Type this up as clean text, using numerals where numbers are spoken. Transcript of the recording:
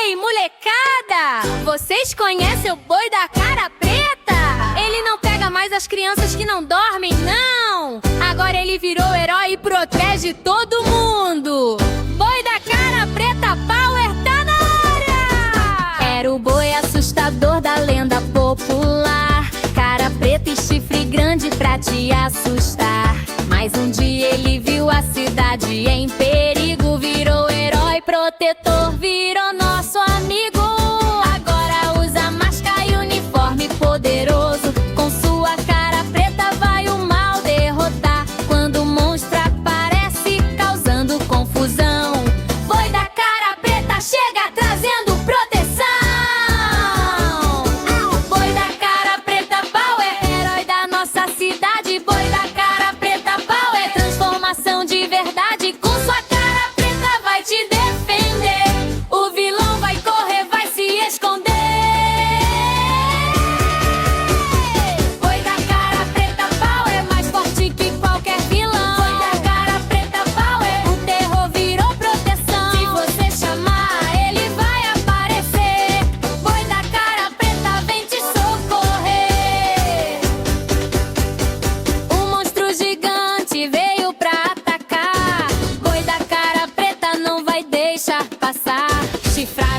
Ei, molecada! Vocês conhecem o boi da cara preta? Ele não pega mais as crianças que não dormem, não! Agora ele virou herói e protege todo mundo! Boi da cara preta, Power tá na área! Era o boi assustador da lenda popular, cara preta e chifre grande pra te assustar. Mas um dia ele viu a cidade em perigo, virou herói protetor, virou nosso amigo. Agora usa máscara e uniforme poderoso, com sua cara preta vai o mal derrotar. Quando o monstro aparece causando confusão, boi da cara preta chega trazendo proteção. Boi da cara preta, Power, herói da nossa cidade. Boi da cara preta, Power, transformação de verdade. Com sua cara preta vai te defender, o vilão vai correr, vai se esconder. Boi da cara preta, Power, mais forte que qualquer vilão. Boi da cara preta, Power, o terror virou proteção. Se você chamar, ele vai aparecer. Boi da cara preta, vem te socorrer. Um monstro gigante veio pra atacar. Boi da cara preta não vai deixar passar. Chifrado